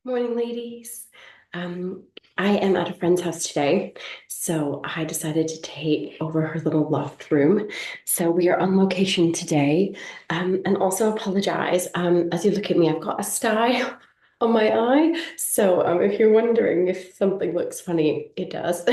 Morning, ladies. I am at a friend's house today, so I decided to take over her little loft room. So we are on location today, and also apologize. As you look at me, I've got a sty on my eye. So if you're wondering if something looks funny, it does.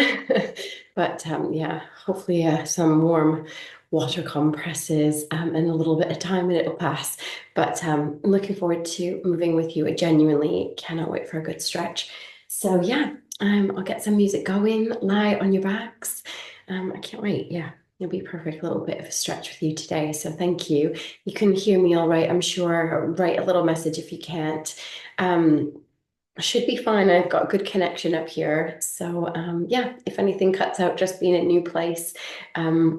But yeah, hopefully some warm water compresses and a little bit of time and it'll pass. But I'm looking forward to moving with you. I genuinely cannot wait for a good stretch. So yeah, I'll get some music going, lie on your backs. I can't wait. Yeah, it'll be a perfect little bit of a stretch with you today. So thank you. You can hear me all right, I'm sure. Write a little message if you can't. Um, I should be fine. I've got good connection up here. So yeah, if anything cuts out, just being a new place,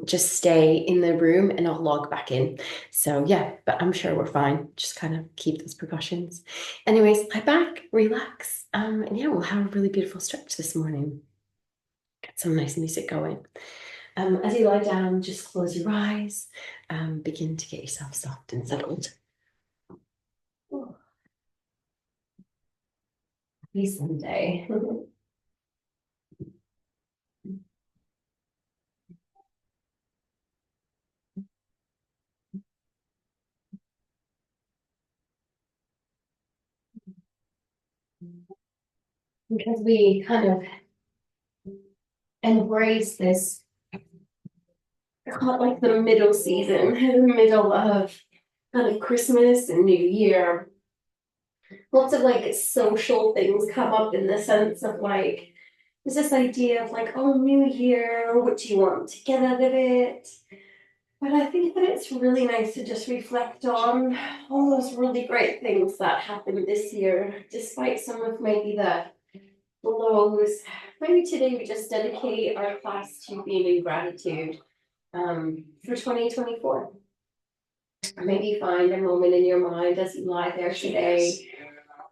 just stay in the room and I'll log back in. So yeah, but I'm sure we're fine. Just kind of keep those precautions. Anyways, lie back, relax. And yeah, we'll have a really beautiful stretch this morning. Get some nice music going. As you lie down, just close your eyes. Begin to get yourself soft and settled. Happy Sunday. Because we kind of embrace this, I call it like the middle season, the middle of kind of Christmas and New Year. Lots of like social things come up in the sense of like, there's this idea of like, oh, New Year, what do you want to get out of it? But I think that it's really nice to just reflect on all those really great things that happened this year, despite some of maybe the lows. Maybe today we just dedicate our class to being in gratitude for 2024. Maybe find a moment in your mind as you lie there today,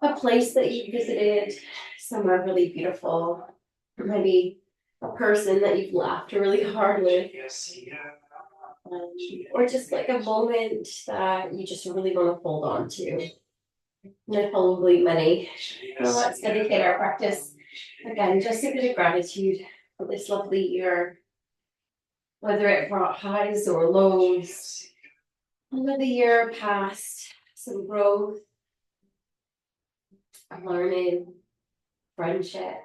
a place that you visited, somewhere really beautiful, maybe a person that you've laughed really hard with, or just like a moment that you just really want to hold on to. There's probably many. Well, let's dedicate our practice again, just a bit of gratitude for this lovely year, whether it brought highs or lows. Another year past, some growth, learning, friendship,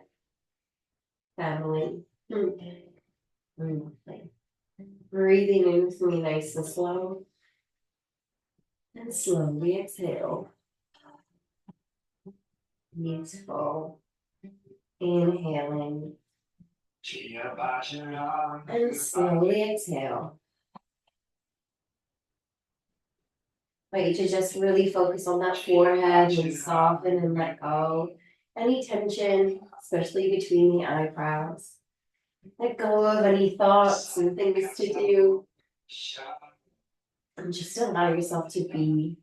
family. Breathing in with me nice and slow. And slowly exhale. Beautiful. Inhaling. And slowly exhale. I want you to just really focus on that forehead and soften and let go. Any tension, especially between the eyebrows. Let go of any thoughts and things to do. And just allow yourself to be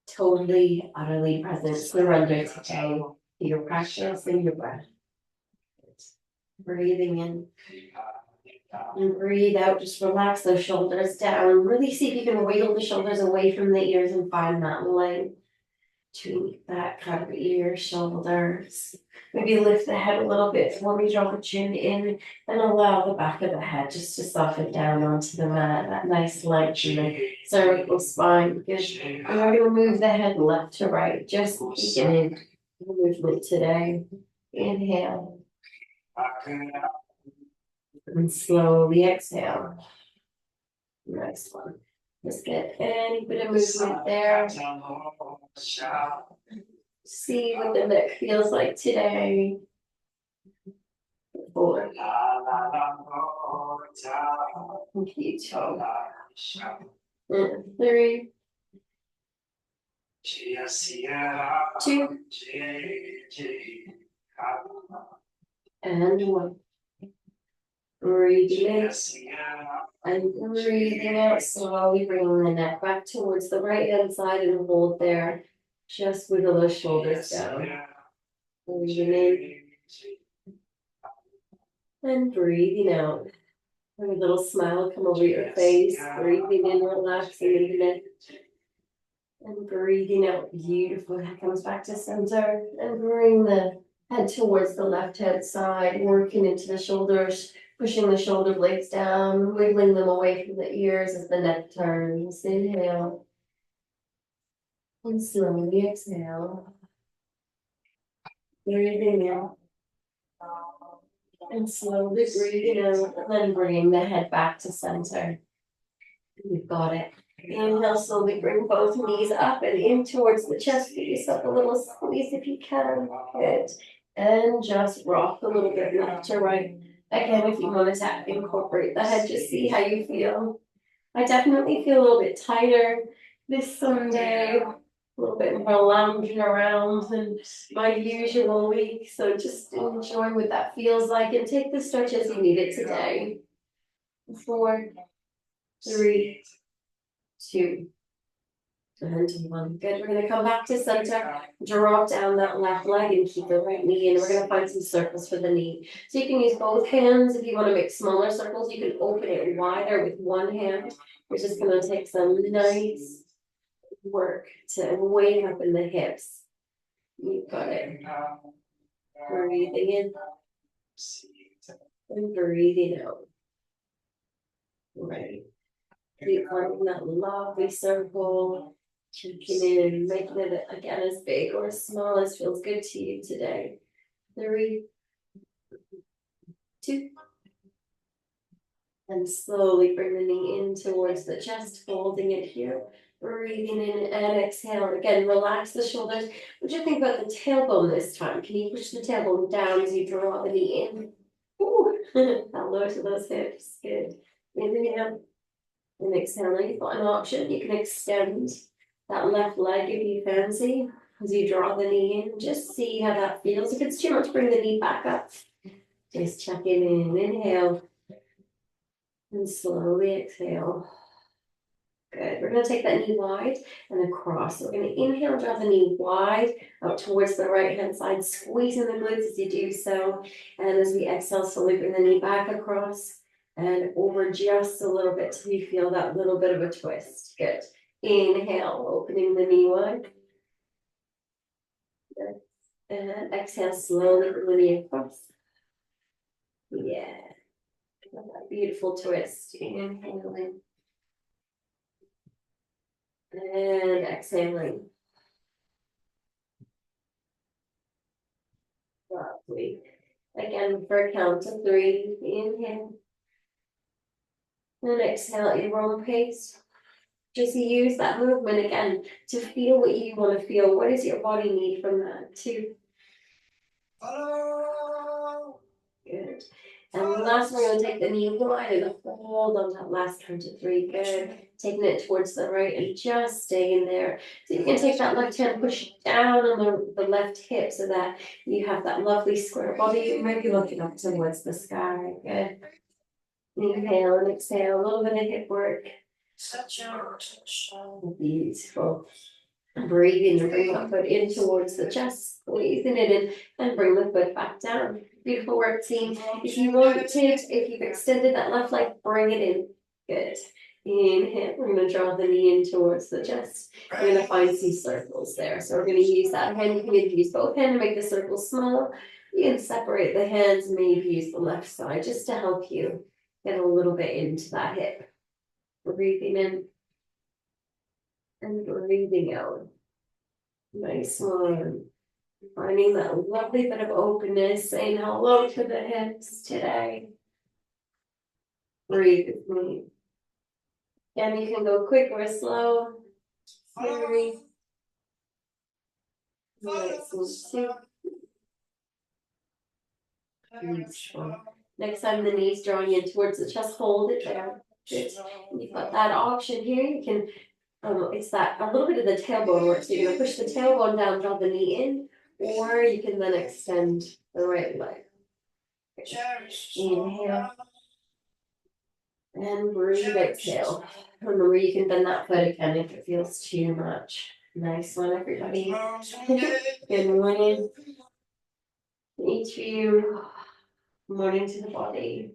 totally, utterly present. Surrender today to your practice and your breath. Breathing in. And breathe out, just relax those shoulders down. Really see if you can wiggle the shoulders away from the ears and find that line between that kind of ear, shoulders. Maybe lift the head a little bit before we draw the chin in and allow the back of the head just to soften down onto the mat. That nice length in the cervical spine. Good. And we're going to move the head left to right, just beginning the movement today. Inhale. And slowly exhale. Nice one. Just get any bit of movement there. See what the neck feels like today. 4. Keep toe. And 3. 2. And 1. Breathing in and breathing out, slowly bringing the neck back towards the right hand side and hold there. Just wiggle those shoulders down. Breathing in and breathing out. And a little smile come over your face. Breathing in, relaxing in the neck. And breathing out, beautiful. That comes back to center and bring the head towards the left hand side, working into the shoulders, pushing the shoulder blades down, wiggling them away from the ears as the neck turns. Inhale and slowly exhale. Breathing out and slowly breathing out, and then bringing the head back to center. You've got it. Inhale, slowly bring both knees up and in towards the chest. Give yourself a little squeeze if you can. Good. And just rock a little bit left to right. Again, if you want to incorporate the head, just see how you feel. I definitely feel a little bit tighter this Sunday, a little bit more lounging around than my usual week. So just enjoy what that feels like and take the stretch as you need it today. 4, 3, 2, and 1. Good. We're going to come back to center, drop down that left leg and keep the right knee in. We're going to find some circles for the knee. So you can use both hands. If you want to make smaller circles, you can open it wider with one hand. We're just going to take some nice work to wake up in the hips. You've got it. Breathing in and breathing out. Right. Keep finding that lovely circle. Checking in, making it again as big or as small as feels good to you today. 3, 2, and slowly bring the knee in towards the chest, folding it here. Breathing in and exhale. Again, relax the shoulders. What do you think about the tailbone this time? Can you push the tailbone down as you draw the knee in? Ooh, hello to those hips. Good. Inhale and exhaling. You've got an option. You can extend that left leg if you fancy as you draw the knee in. Just see how that feels. If it's too much, bring the knee back up. Just checking in. Inhale and slowly exhale. Good. We're going to take that knee wide and across. So we're going to inhale, draw the knee wide out towards the right hand side, squeezing the glutes as you do so. And as we exhale, slowly bring the knee back across and over just a little bit till you feel that little bit of a twist. Good. Inhale, opening the knee wide. Good. And exhale, slowly bring the knee across. Yeah. That beautiful twist. Inhaling. And exhaling. Lovely. Again, for a count of 3, inhale. And exhale at your own pace. Just use that movement again to feel what you want to feel. What does your body need from that? 2. Good. And last, we're going to take the knee wide and hold on that last count of 3. Good. Taking it towards the right and just staying there. So you can take that left hand, push down on the left hip so that you have that lovely square body. You might be looking up towards the sky. Good. Inhale and exhale. A little bit of hip work. Beautiful. Breathing and bring that foot in towards the chest, squeezing it in and bring the foot back down. Beautiful work, team. If you want to, if you've extended that left leg, bring it in. Good. Inhale. We're going to draw the knee in towards the chest. We're going to find some circles there. So we're going to use that hand. You can maybe use both hands to make the circle small. You can separate the hands, maybe use the left side just to help you get a little bit into that hip. Breathing in and breathing out. Nice one. Finding that lovely bit of openness, saying hello to the hips today. Breathe with me. And you can go quick or slow. 3. Nice. 2. Beautiful. Next time the knees drawing in towards the chest, hold it there. Good. And you've got that option here. You can, it's that a little bit of the tailbone work. So you're going to push the tailbone down, draw the knee in, or you can then extend the right leg. Inhale. And breathe, exhale. Remember, you can bend that foot again if it feels too much. Nice one, everybody. Good morning. Each of you. Morning to the body.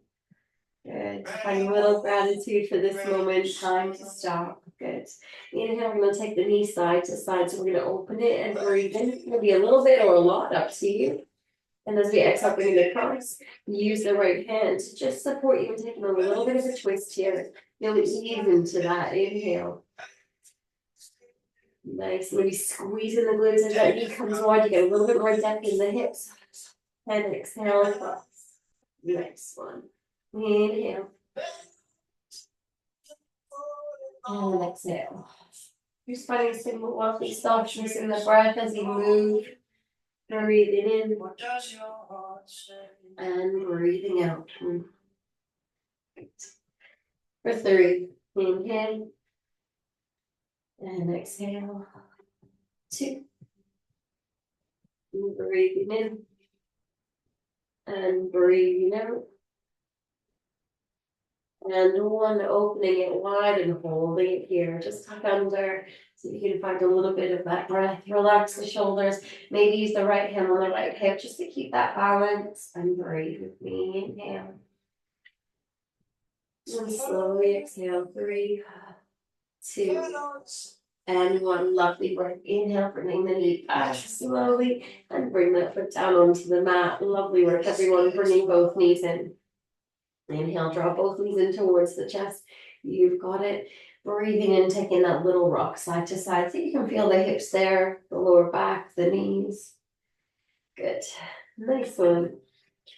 Good. Find a little gratitude for this moment. Time to stop. Good. Inhale, we're going to take the knee side to side. So we're going to open it and breathe in. Maybe a little bit or a lot, up to you. And as we exhale, bring it across. Use the right hand to just support you and taking a little bit of a twist here. You'll ease into that. Inhale. Nice. Maybe squeezing the glutes as that knee comes wide. You get a little bit more depth in the hips. And exhale across. Nice one. Inhale. And exhale. Just finding some lovely softness in the breath as you move. Breathing in. And breathing out. For 3. Inhale. And exhale. 2. Breathing in. And breathing out. And 1, opening it wide and holding it here. Just tuck under so you can find a little bit of that breath. Relax the shoulders. Maybe use the right hand on the right hip just to keep that balance. And breathe with me. Inhale. And slowly exhale. 3, 2, and 1. Lovely work. Inhale, bringing the knee back slowly. And bring that foot down onto the mat. Lovely work, everyone. Bringing both knees in. Inhale, draw both knees in towards the chest. You've got it. Breathing in, taking that little rock side to side so you can feel the hips there, the lower back, the knees. Good. Nice one.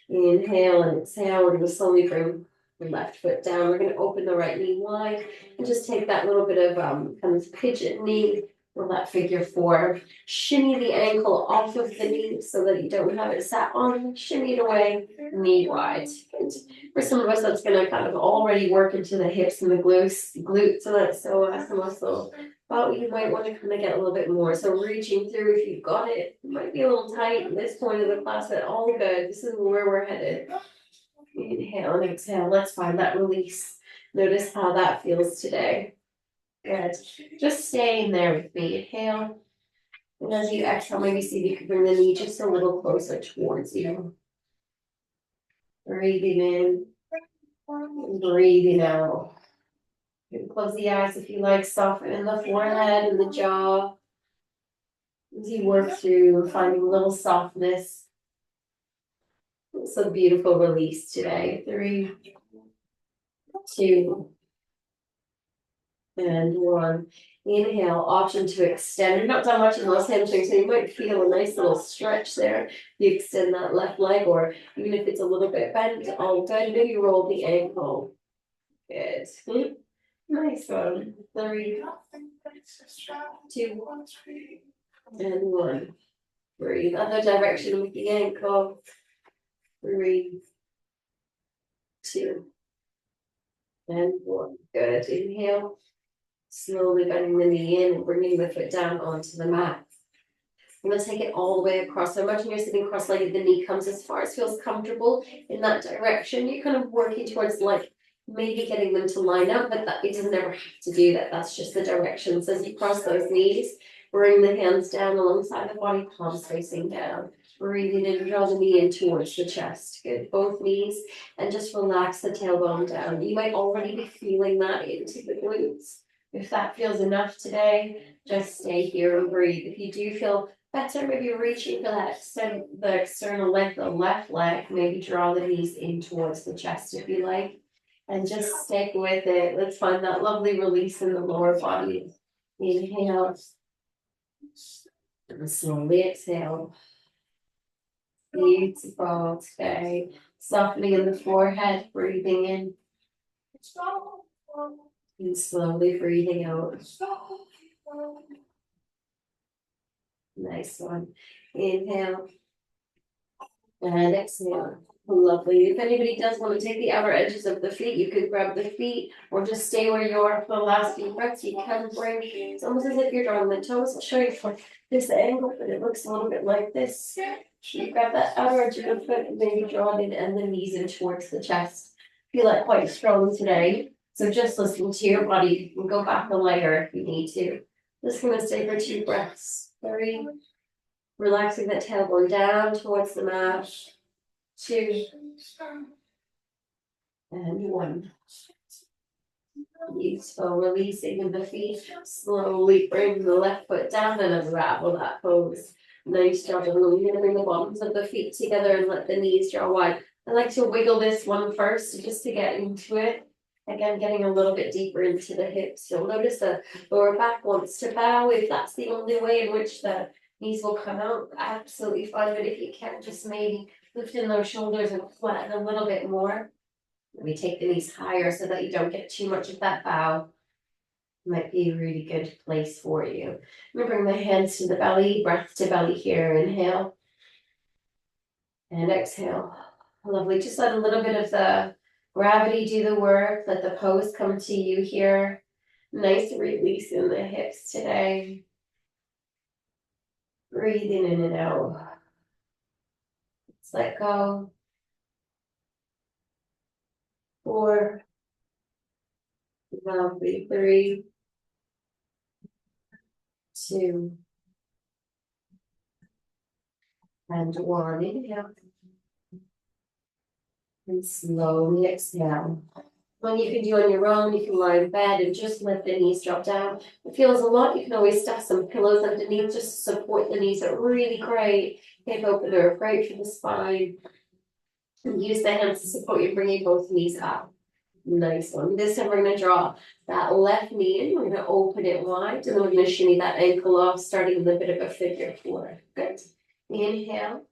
Inhale and exhale. We're going to slowly bring the left foot down. We're going to open the right knee wide and just take that little bit of kind of pigeon knee or that figure 4. Shimmy the ankle off of the knee so that you don't have it sat on. Shimmy it away, knee wide. And for some of us, that's going to kind of already work into the hips and the glutes, so that's psoas muscle. But you might want to kind of get a little bit more. So reaching through, if you've got it, it might be a little tight at this point of the class, but all good. This is where we're headed. Inhale and exhale. Let's find that release. Notice how that feels today. Good. Just stay in there with me. Inhale. And as you exhale, maybe see if you can bring the knee just a little closer towards you. Breathing in. And breathing out. You can close the eyes if you like. Soften in the forehead and the jaw. As you work through finding a little softness. It's a beautiful release today. 3, 2, and 1. Inhale, option to extend. You've not done much in those hamstrings, so you might feel a nice little stretch there. You extend that left leg, or even if it's a little bit bent, all good. Maybe roll the ankle. Good. Nice one. 3, 2, and 1. Breathe. Other direction with the ankle. 3, 2, and 1. Good. Inhale. Slowly bending the knee in and bringing the foot down onto the mat. I'm going to take it all the way across. So imagine you're sitting cross-legged, the knee comes as far as feels comfortable in that direction. You're kind of working towards like maybe getting them to line up, but it doesn't ever have to do that. That's just the direction. So as you cross those knees, bring the hands down alongside the body, palms facing down. Breathing in, draw the knee in towards the chest. Good. Both knees. And just relax the tailbone down. You might already be feeling that into the glutes. If that feels enough today, just stay here and breathe. If you do feel better, maybe reaching for that the external leg, the left leg, maybe draw the knees in towards the chest if you like. And just stick with it. Let's find that lovely release in the lower body. Inhale. And slowly exhale. Beautiful today. Softening in the forehead, breathing in. And slowly breathing out. Nice one. Inhale. And exhale. Lovely. If anybody does want to take the outer edges of the feet, you could grab the feet or just stay where you are for the last few breaths. You can bring, it's almost as if you're drawing the toes. I'll show you from this angle, but it looks a little bit like this. You grab that outer edge of the foot and maybe draw it in and the knees in towards the chest. Feel like quite strong today. So just listen to your body. You can go back a layer if you need to. Just going to stay for 2 breaths. 3. Relaxing that tailbone down towards the mat. 2. And one. Useful, releasing the feet. Slowly bring the left foot down and unravel that pose. Nice job. And we're going to bring the bottoms of the feet together and let the knees draw wide. I like to wiggle this one first just to get into it. Again, getting a little bit deeper into the hips. You'll notice the lower back wants to bow. If that's the only way in which the knees will come out, absolutely fine. But if you can, just maybe lift in those shoulders and flatten a little bit more. Maybe take the knees higher so that you don't get too much of that bow. Might be a really good place for you. I'm gonna bring the hands to the belly, breath to belly here. Inhale and exhale. Lovely. Just let a little bit of the gravity do the work. Let the pose come to you here. Nice release in the hips today. Breathing in and out. Let's let go. 4. Lovely. 3, 2, and 1. Inhale. And slowly exhale. One you can do on your own, you can lie in bed and just let the knees drop down. If it feels a lot, you can always stuff some pillows underneath just to support the knees. Are really great. Hip opener, great for the spine. And use the hands to support you, bringing both knees up. Nice one. This time we're going to draw that left knee in. We're going to open it wide, and then we're going to shimmy that ankle off, starting with a bit of a figure 4. Good. Inhale.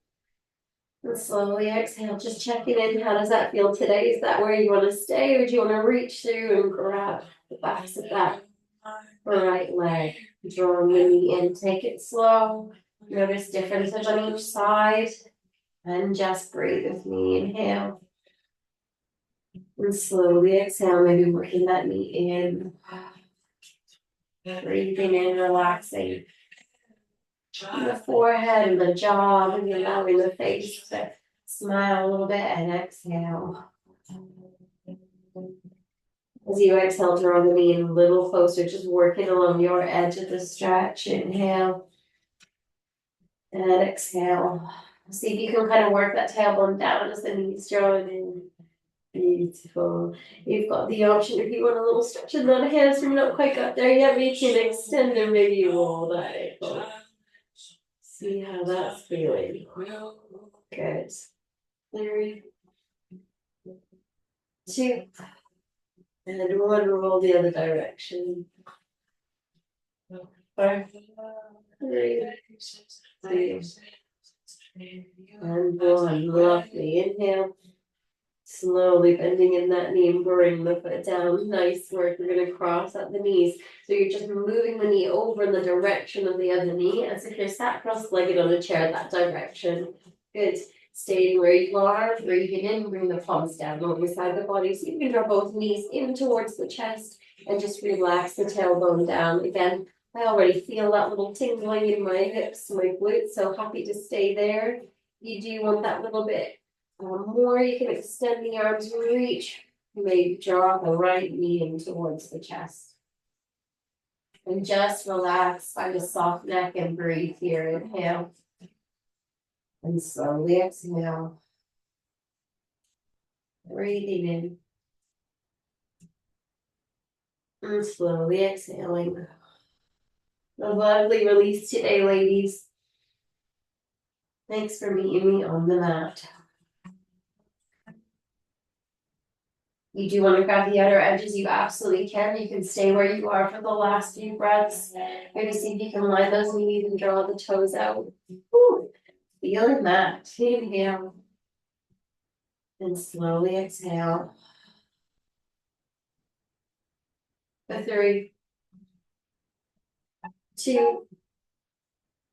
And slowly exhale, just checking in. How does that feel today? Is that where you want to stay, or do you want to reach through and grab the backs of that right leg? Drawing the knee in, take it slow. Notice differences on each side. And just breathe with me. Inhale. And slowly exhale, maybe working that knee in. Breathing in, relaxing the forehead and the jaw, and allowing the face to smile a little bit, and exhale. As you exhale, draw the knee in a little closer, just working along your edge of the stretch. Inhale and exhale. See if you can kind of work that tailbone down as the knees drawing in. Beautiful. You've got the option if you want a little stretch in that hands, you're not quite got there yet, but you can extend and maybe roll that ankle. See how that's feeling. Good. 3, 2, and 1. Roll the other direction. 4, 3, 2, and 1. Lovely. Inhale. Slowly bending in that knee and bring the foot down. Nice work. We're going to cross at the knees. So you're just moving the knee over in the direction of the other knee, as if you're sat cross-legged on a chair that direction. Good. Staying where you are, breathing in, bring the palms down over the side of the body. So you can draw both knees in towards the chest and just relax the tailbone down. Again, I already feel that little tingling in my hips, my glutes, so happy to stay there. You do want that little bit more, you can extend the arms, reach. You may draw the right knee in towards the chest. And just relax, find a soft neck and breathe here. Inhale. And slowly exhale. Breathing in. And slowly exhaling. A lovely release today, ladies. Thanks for meeting me on the mat. You do want to grab the outer edges, you absolutely can. You can stay where you are for the last few breaths. Maybe see if you can line those knees and draw the toes out. Ooh, feeling that. Inhale. And slowly exhale. For 3, 2.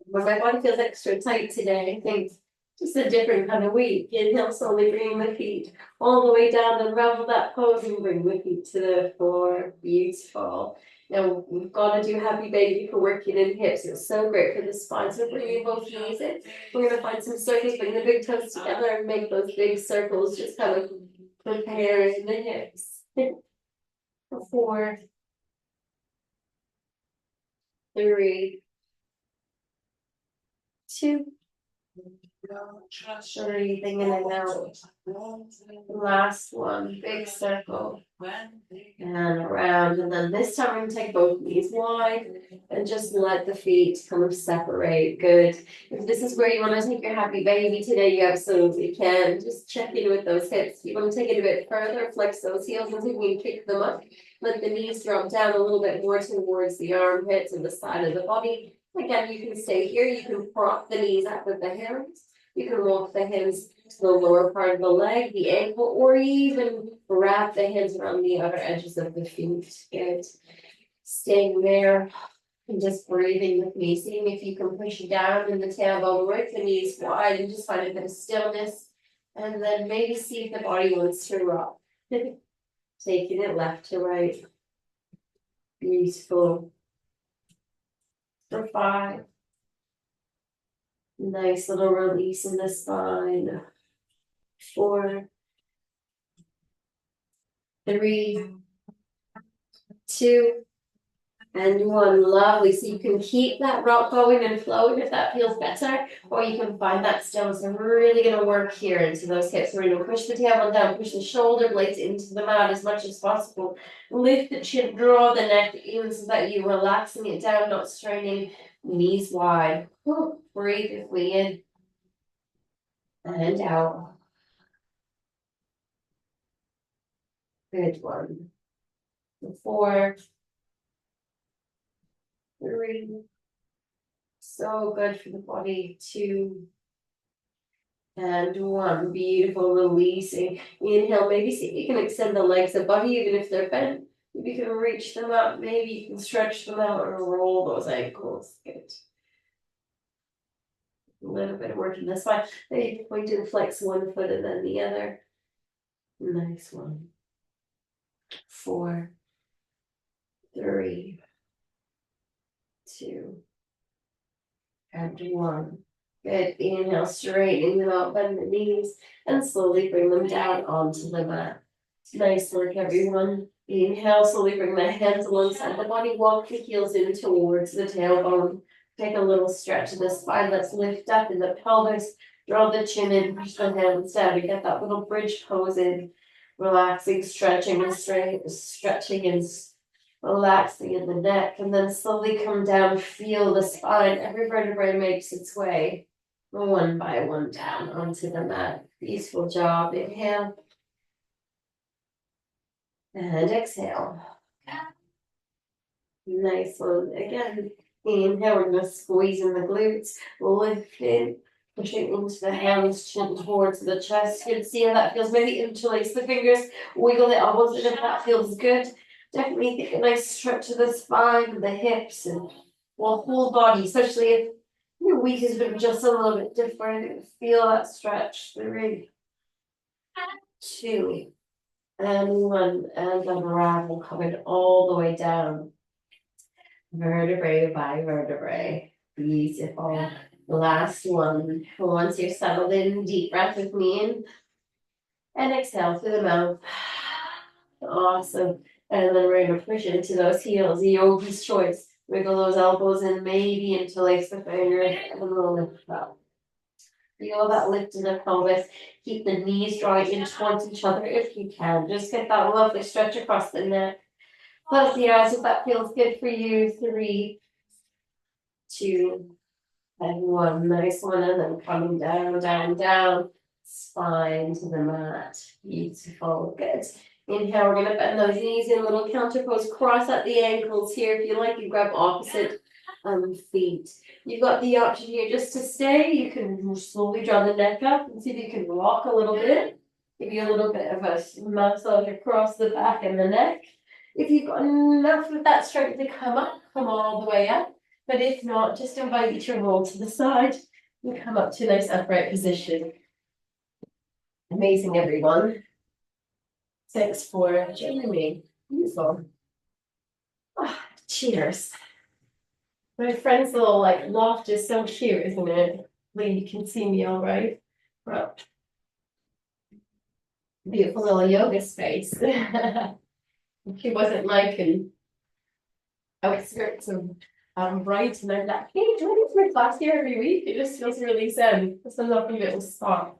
When my body feels extra tight today, I think just a different kind of week. Inhale, slowly bringing the feet all the way down, unravel that pose and bring the feet to the floor. Beautiful. Now we've got to do happy baby for working in hips. It's so great for the spine. So bringing both knees in. We're going to find some circles, bring the big toes together and make those big circles. Just kind of preparing the hips. 4, 3, 2, Breathing in and out. Last one, big circle. And around. And then this time we're going to take both knees wide and just let the feet kind of separate. Good. If this is where you want to take your happy baby today, you absolutely can. Just check in with those hips. You want to take it a bit further, flex those heels and see if you can kick them up. Let the knees drop down a little bit more towards the armpits and the side of the body. Again, you can stay here. You can prop the knees up with the hands. You can walk the hands to the lower part of the leg, the ankle, or even wrap the hands around the outer edges of the feet. Good. Staying there and just breathing with me, seeing if you can push down in the tailbone with the knees wide and just find a bit of stillness. And then maybe see if the body wants to rock. Taking it left to right. Beautiful. For 5. Nice little release in the spine. 4, 3, 2, and 1. Lovely. So you can keep that rock going and flowing if that feels better, or you can find that stillness. So we're really going to work here into those hips. We're going to push the tailbone down, push the shoulder blades into the mat as much as possible. Lift the chin, draw the neck in so that you're relaxing it down, not straining. Knees wide. Breathe deeply in and out. Good one. 4, 3. So good for the body. 2 and 1. Beautiful. Releasing. Inhale. Maybe see if you can extend the legs above you, even if they're bent. Maybe you can reach them up. Maybe you can stretch them out or roll those ankles. Good. A little bit of work in this one. Maybe point to flex one foot and then the other. Nice one. 4, 3, 2, and 1. Good. Inhale, straightening them out, bend the knees, and slowly bring them down onto the mat. Nice work, everyone. Inhale, slowly bring the hands alongside the body, walk the heels in towards the tailbone. Take a little stretch in the spine. Let's lift up in the pelvis. Draw the chin in, push the hands down to get that little bridge pose in. Relaxing, stretching and stretching and relaxing in the neck. And then slowly come down, feel the spine. Every vertebrae makes its way one by one down onto the mat. Peaceful job. Inhale. And exhale. Nice one. Again, inhale, we're going to squeeze in the glutes, lift in, pushing into the hands, chin towards the chest. You can see how that feels. Maybe interlace the fingers, wiggle the elbows, and if that feels good, definitely take a nice stretch to the spine, the hips, and whole body, especially if your week has been just a little bit different. Feel that stretch. 3, 2, and 1, and unravel, coming all the way down. Vertebrae by vertebrae. Beautiful. Last one. Once you're settled in, deep breath with me in. And exhale through the mouth. Awesome. And then we're going to push into those heels. Yogi's choice. Wiggle those elbows in, maybe interlace the fingers, and we'll lift up. Feel that lift in the pelvis. Keep the knees drawing in towards each other if you can. Just get that lovely stretch across the neck. Close the eyes if that feels good for you. 3, 2, and 1. Nice one. And then coming down, down, down. Spine to the mat. Beautiful. Good. Inhale, we're going to bend those knees in a little counter pose. Cross at the ankles here. If you like, you grab opposite feet. You've got the option here just to stay. You can slowly draw the neck up and see if you can rock a little bit. Give you a little bit of a massage across the back and the neck. If you've got enough of that strength to come up, come all the way up. But if not, just invite you to roll to the side and come up to a nice upright position. Amazing, everyone. Thanks for joining me. Beautiful. Oh, cheers. My friend's little loft is so cute, isn't it? You can see me all right. Well, beautiful little yoga space. She wasn't liking outskirts of Right, and I'm like, hey, joining my class here every week. It just feels really zen. It's a lovely little spot.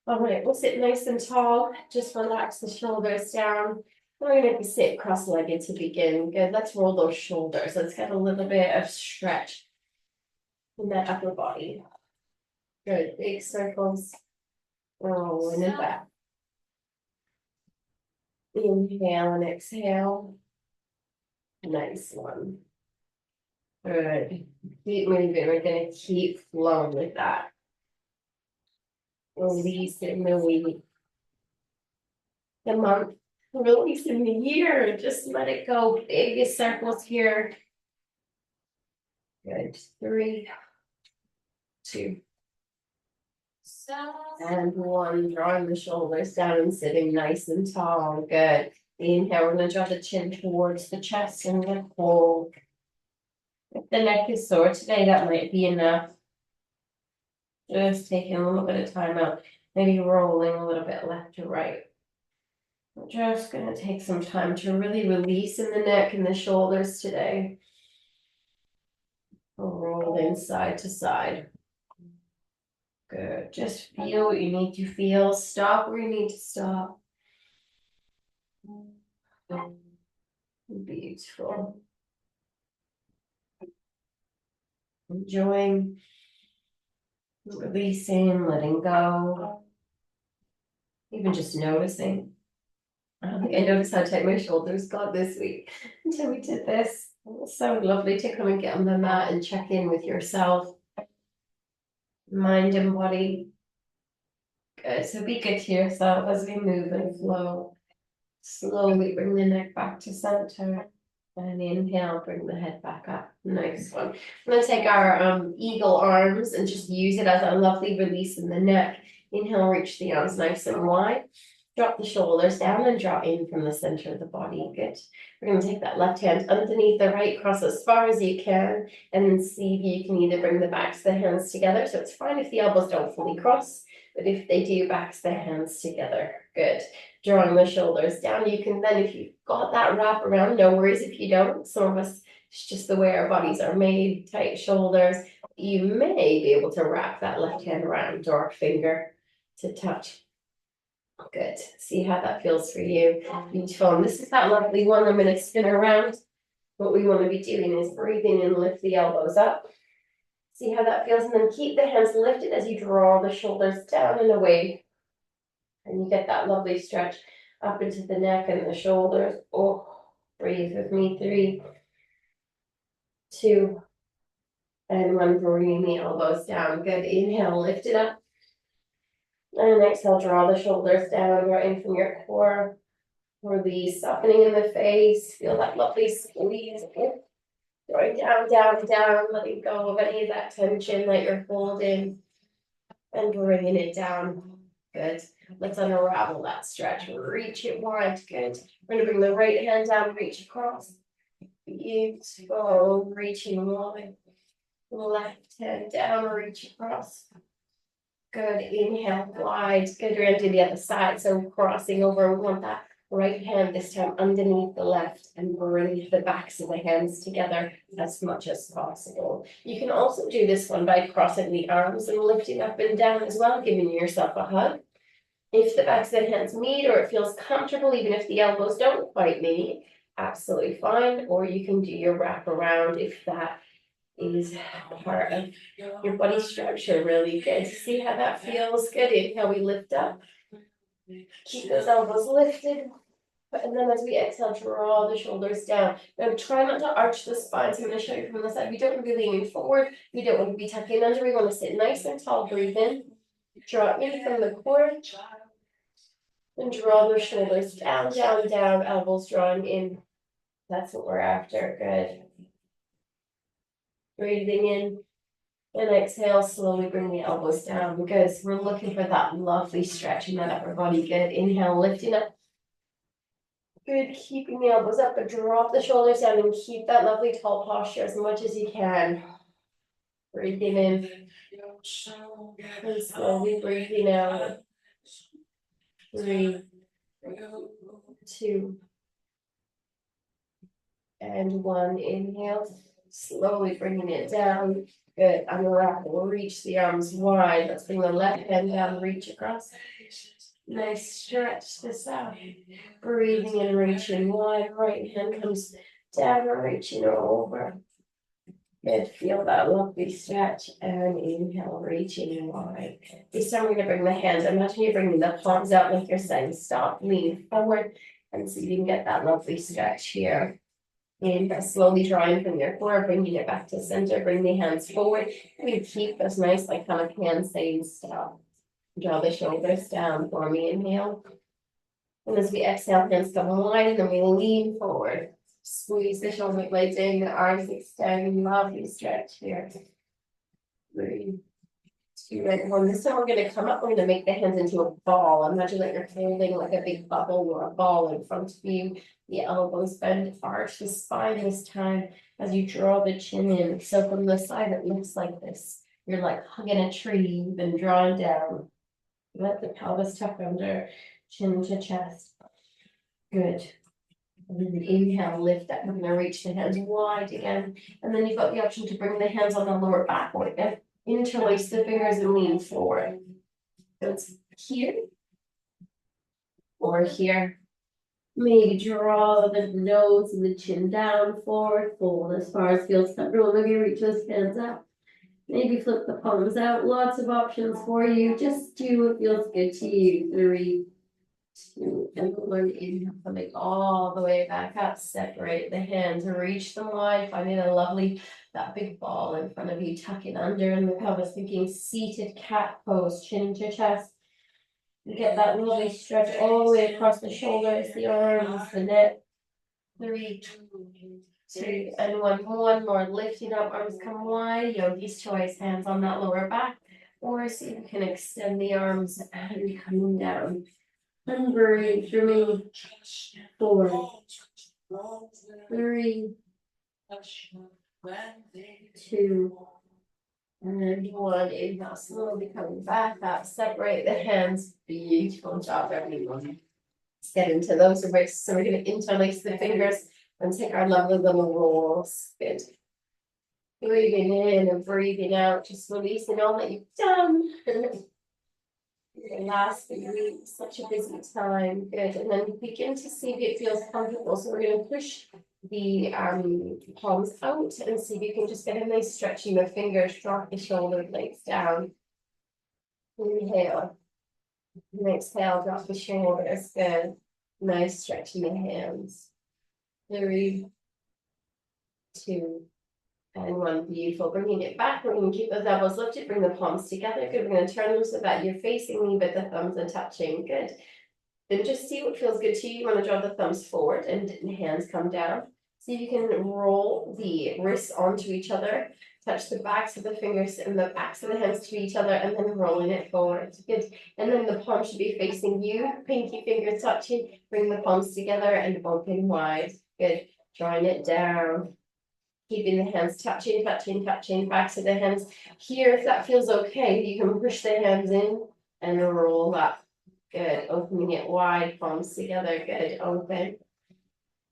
All right, we'll sit nice and tall. Just relax the shoulders down. We're going to sit cross-legged to begin. Good. Let's roll those shoulders. Let's get a little bit of stretch in that upper body. Good. Big circles. Rolling it back. Inhale and exhale. Nice one. Good. Keep moving. We're going to keep flowing with that. Releasing the week, the month, releasing the year. Just let it go. Big circles here. Good. 3, 2, and 1. Drawing the shoulders down and sitting nice and tall. Good. Inhale, we're going to draw the chin towards the chest and then hold. If the neck is sore today, that might be enough. Just taking a little bit of time out. Maybe rolling a little bit left to right. We're just going to take some time to really release in the neck and the shoulders today. Rolling side to side. Good. Just feel what you need to feel. Stop where you need to stop. Beautiful. Enjoying, releasing, letting go. Even just noticing. I don't think I noticed how tight my shoulders got this week until we did this. It was so lovely to come and get on the mat and check in with yourself. Mind and body. Good. So be good to yourself as we move and flow. Slowly bring the neck back to center. And inhale, bring the head back up. Nice one. I'm going to take our eagle arms and just use it as a lovely release in the neck. Inhale, reach the arms nice and wide. Drop the shoulders down and draw in from the center of the body. Good. We're going to take that left hand underneath the right, cross as far as you can, and then see if you can either bring the backs of the hands together. So it's fine if the elbows don't fully cross, but if they do, backs the hands together. Good. Drawing the shoulders down. You can then, if you've got that wrap around, no worries if you don't. Some of us, it's just the way our bodies are made, tight shoulders. You may be able to wrap that left hand around or finger to touch. Good. See how that feels for you. Beautiful. And this is that lovely one. I'm going to spin around. What we want to be doing is breathing and lift the elbows up. See how that feels, and then keep the hands lifted as you draw the shoulders down and away. And you get that lovely stretch up into the neck and the shoulders. Oh, breathe with me. 3, 2, and 1. Bring the elbows down. Good. Inhale, lift it up. And exhale, draw the shoulders down, draw in from your core. Release, softening in the face. Feel that lovely squeeze. Drawing down, down, down, letting go of any of that tension that you're holding. And bringing it down. Good. Let's unravel that stretch. Reach it wide. Good. We're going to bring the right hand down, reach across. Beautiful. Reaching wide. Left hand down, reach across. Good. Inhale wide. Good. We're going to do the other side. So crossing over, we want that right hand this time underneath the left and bring the backs of the hands together as much as possible. You can also do this one by crossing the arms and lifting up and down as well, giving yourself a hug. If the backs of the hands meet or it feels comfortable, even if the elbows don't quite meet, absolutely fine. Or you can do your wrap around if that is part of your body structure. Really good. See how that feels? Good. Inhale, we lift up. Keep those elbows lifted. And then as we exhale, draw the shoulders down. Now try not to arch the spine. So I'm going to show you from the side. We don't want to be leaning forward. We don't want to be tucking under. We want to sit nice and tall. Breathe in. Draw in from the core. And draw the shoulders down, down, down. Elbows drawing in. That's what we're after. Good. Breathing in. And exhale, slowly bring the elbows down because we're looking for that lovely stretch in that upper body. Good. Inhale, lifting up. Good, keeping the elbows up, but drop the shoulders down and keep that lovely tall posture as much as you can. Breathing in. And slowly breathing out. 3, 2, and 1. Inhale. Slowly bringing it down. Good, unravel, reach the arms wide. Let's bring the left hand down, reach across. Nice stretch this out. Breathing and reaching wide. Right hand comes down, reaching over. Good, feel that lovely stretch and inhale, reaching wide. This time we're gonna bring the hands, imagine you're bringing the palms out like you're saying stop, lean forward and see if you can get that lovely stretch here. And slowly drawing from your core, bringing it back to center, bring the hands forward. We keep this nice like kind of hand saying stop. Draw the shoulders down for me, inhale. And as we exhale, hands come wide and then we lean forward. Squeeze the shoulder blades in, the arms extend, lovely stretch here. 3, 2, and 1. This time we're gonna come up, we're gonna make the hands into a ball. Imagine that you're holding like a big bubble or a ball in front of you. The elbows bend, arch the spine this time as you draw the chin in. So from the side it looks like this. You're like hugging a tree, you've been drawn down. Let the pelvis tuck under, chin to chest. Good. And then inhale, lift up. We're going to reach the hands wide again. And then you've got the option to bring the hands on the lower back or interlace the fingers and lean forward. So it's here or here. Maybe draw the nose and the chin down, forward, fold as far as feels comfortable. Maybe reach those hands up. Maybe flip the palms out. Lots of options for you. Just do what feels good to you. 3, 2, and 1. Inhale, coming all the way back up. Separate the hands, reach them wide, finding a lovely, that big ball in front of you. Tuck it under in the pelvis, thinking seated cat pose, chin to chest. Get that lovely stretch all the way across the shoulders, the arms, the neck. 3, 2, and 1. One more. Lifting up, arms come wide. Yogi's choice, hands on that lower back. Or see if you can extend the arms and coming down. And breathe through me. 4, 3, 2, and 1. Inhale, slowly coming back up. Separate the hands. Beautiful job, everyone. Let's get into those wrists. So we're going to interlace the fingers and take our lovely little rolls. Good. Breathing in and breathing out, just releasing all that you've done. Last week, such a busy time. Good. And then begin to see if it feels comfortable. So we're going to push the palms out and see if you can just get a nice stretching of fingers, drop the shoulder blades down. Inhale. And exhale, drop the shoulders. Good. Nice stretching the hands. 3, 2, and 1. Beautiful. Bringing it back. We're going to keep those elbows lifted. Bring the palms together. Good. We're going to turn them so that you're facing me, but the thumbs are touching. Good. Then just see what feels good to you. You want to draw the thumbs forward and hands come down. See if you can roll the wrists onto each other. Touch the backs of the fingers and the backs of the hands to each other and then rolling it forward. Good. And then the palm should be facing you. Pinky fingers touching. Bring the palms together and open wide. Good. Drawing it down. Keeping the hands touching, touching, touching. Backs of the hands. Here, if that feels okay, you can push the hands in and roll up. Good. Opening it wide. Palms together. Good. Open.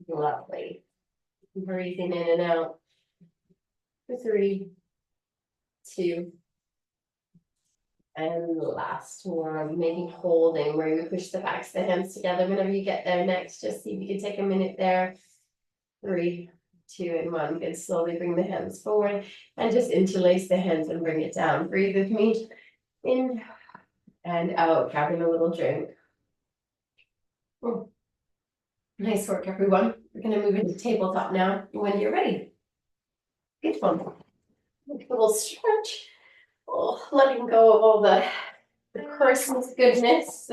Lovely. Breathing in and out. 3, 2, and last one, maybe holding where you push the backs of the hands together. Whenever you get there next, just see if you can take a minute there. 3, 2, and 1. Good. Slowly bring the hands forward and just interlace the hands and bring it down. Breathe with me. In and out, grabbing a little drink. Nice work, everyone. We're going to move into tabletop now when you're ready. Good one. A little stretch. Oh, letting go of all the Christmas goodness.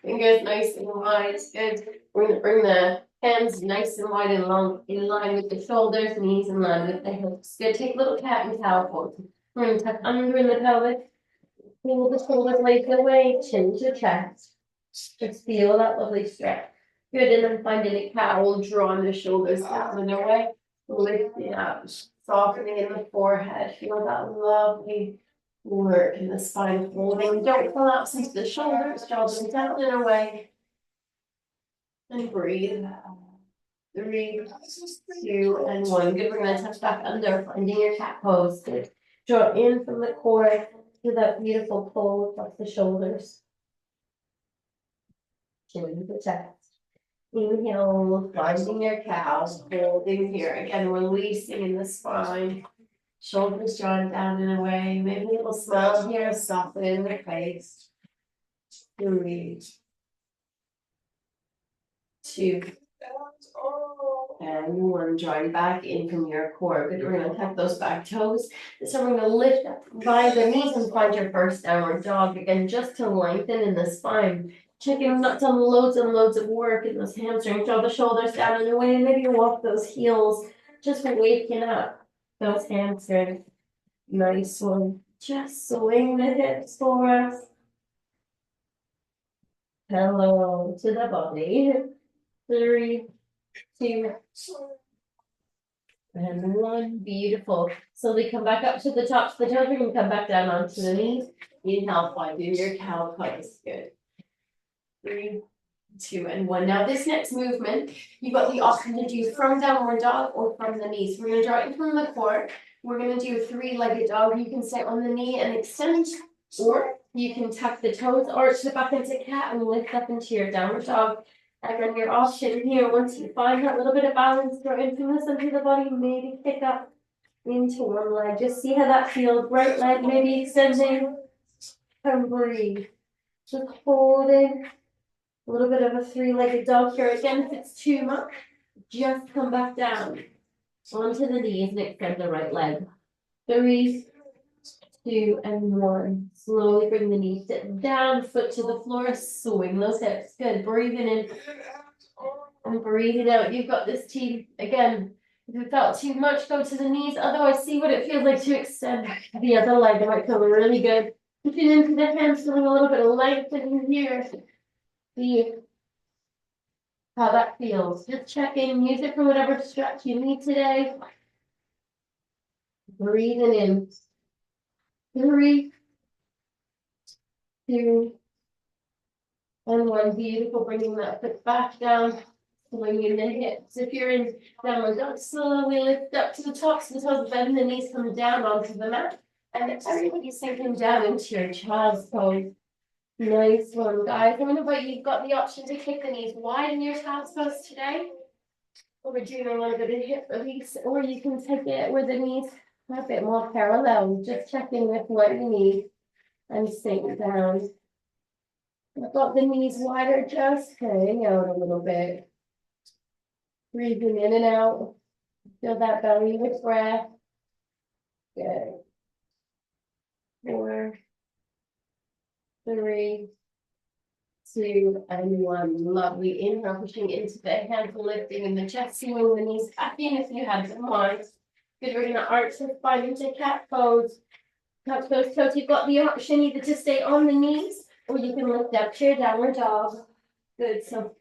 Fingers nice and wide. Good. We're going to bring the hands nice and wide and long in line with the shoulders, knees in line with the hips. Good. Take a little cat and cow pose. We're going to tuck under in the pelvic. Feel the shoulders lengthen away, chin to chest. Just feel that lovely stretch. Good. And then finding a cowl, drawing the shoulders down and away. Lifting up, softening in the forehead. Feel that lovely work in the spine, holding. Don't collapse into the shoulders, draw them down and away. And breathe. 3, 2, and 1. Good. We're gonna touch back under, finding your cat pose. Good. Draw in from the core to that beautiful pull across the shoulders. Chin to chest. Inhale, finding your cow, holding here. Again, releasing in the spine. Shoulders drawn down and away. Maybe a little smile here, soften in the face. 3, 2, and 1. Drawing back in from your core. Good. We're gonna tuck those back toes. So we're gonna lift up by the knees and find your first downward dog. Again, just to lengthen in the spine. Checking, we've not done loads and loads of work in those hamstrings. Draw the shoulders down and away. Maybe walk those heels. Just waking up those hamstrings. Nice one. Just swing the hips for us. Hello to the body. 3, 2, and 1. Beautiful. Slowly come back up to the tops of the toes. We're going to come back down onto the knees. Inhale, finding your cow pose. Good. 3, 2, and 1. Now this next movement, you've got the option to do from downward dog or from the knees. We're going to draw in from the core. We're going to do a 3-legged dog. You can sit on the knee and extend, or you can tuck the toes, arch the back into cat, and lift up into your downward dog. Again, your option here, once you find that little bit of balance, draw in from the center of the body, maybe kick up into one leg. Just see how that feels. Right leg, maybe extending, and breathe. Just holding. A little bit of a 3-legged dog here. Again, if it's too much, just come back down onto the knees and extend the right leg. 3, 2, and 1. Slowly bring the knees down, foot to the floor, swing those hips. Good. Breathing in and breathing out. You've got this, team. Again, if it felt too much, go to the knees. Otherwise, see what it feels like to extend the other leg. It might feel really good. Looking into the hands, feeling a little bit of length in here. See how that feels. Just check in, use it for whatever stretch you need today. Breathing in. 3, 2, and 1. Beautiful. Bringing that foot back down. Swinging the hips. If you're in downward dog, slowly lift up to the tops of the toes, bend the knees, come down onto the mat. And everybody sinking down into your child's pose. Nice one, guys. I'm gonna invite you, you've got the option to kick the knees wide in your child's pose today. Or we're doing a little bit of hip release, or you can take it with the knees a bit more parallel. Just checking with what you need and sink down. I've got the knees wider, just hang out a little bit. Breathing in and out. Feel that belly with breath. Good. 4, 3, 2, and 1. Lovely. Inhale, pushing into the hands, lifting in the chest, swing the knees back in if you have them on. Good. We're gonna arch the spine into cat pose. Touch those toes. You've got the option either to stay on the knees or you can lift up to your downward dog. Good. So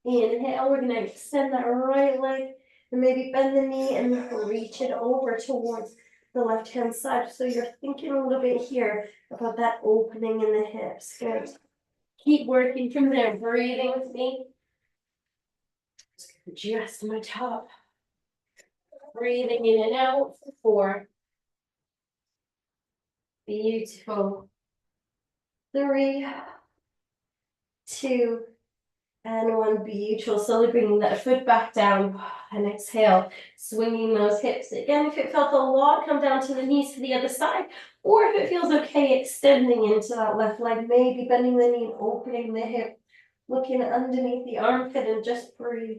inhale, we're gonna extend that right leg and maybe bend the knee and reach it over towards the left hand side. So you're thinking a little bit here about that opening in the hips. Good. Keep working from there. Breathing with me. Just my top. Breathing in and out for 4. Beautiful. 3, 2, and 1. Beautiful. Slowly bringing that foot back down and exhale, swinging those hips. Again, if it felt a lot, come down to the knees to the other side, or if it feels okay, extending into that left leg, maybe bending the knee and opening the hip, looking underneath the armpit and just breathe.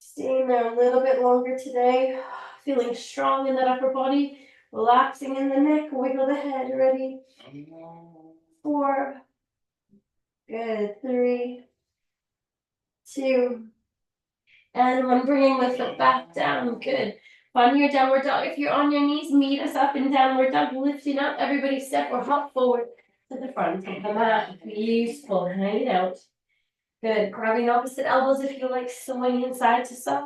Staying there a little bit longer today, feeling strong in that upper body, relaxing in the neck, wiggle the head. Ready? 4, good. 3, 2, and 1. Bringing the foot back down. Good. Find your downward dog. If you're on your knees, meet us up in downward dog, lifting up. Everybody step or hop forward to the front of the mat. Beautiful. Hang it out. Good. Grabbing opposite elbows if you like, swinging side to side.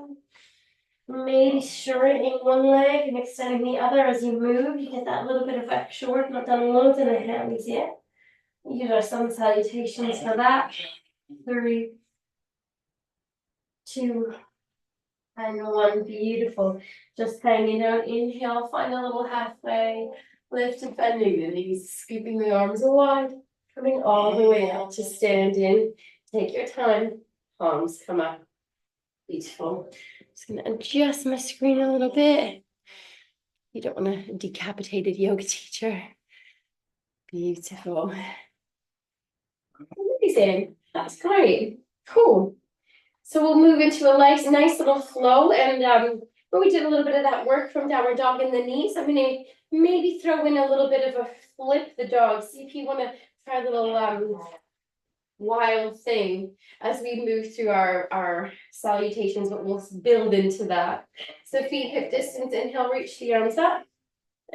Maybe straightening one leg and extending the other as you move. You get that little bit of extra work. Not done loads in the hands yet. Use our sun salutations for that. 3, 2, And one, beautiful. Just hanging out. Inhale, find a little halfway. Lift and bending the knees, scooping the arms wide. Coming all the way out to standing. Take your time. Palms come up. Beautiful. Just gonna adjust my screen a little bit. You don't want a decapitated yoga teacher. Beautiful. Amazing. That's great. Cool. So we'll move into a nice little flow, and when we did a little bit of that work from downward dog in the knees, I'm gonna maybe throw in a little bit of a flip the dog. See if you want to try a little wild thing as we move through our salutations, but we'll build into that. So feet hip distance, inhale, reach the arms up.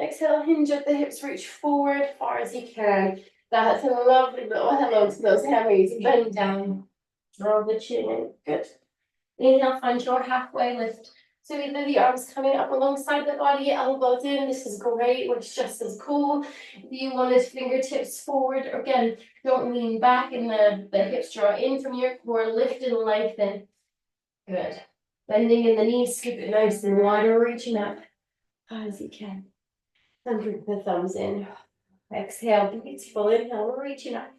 Exhale, hinge at the hips, reach forward far as you can. That's a lovely little hello to those hammies. Bend down, draw the chin in. Good. Inhale, find your halfway lift. So either the arms coming up alongside the body, elbows in. This is great, which just as cool. If you wanted fingertips forward, again, don't lean back and the hips draw in from your core, lift and lengthen. Good. Bending in the knees, scoop it nice and wider, reaching up as you can. And bring the thumbs in. Exhale, beautiful. Inhale, reaching up.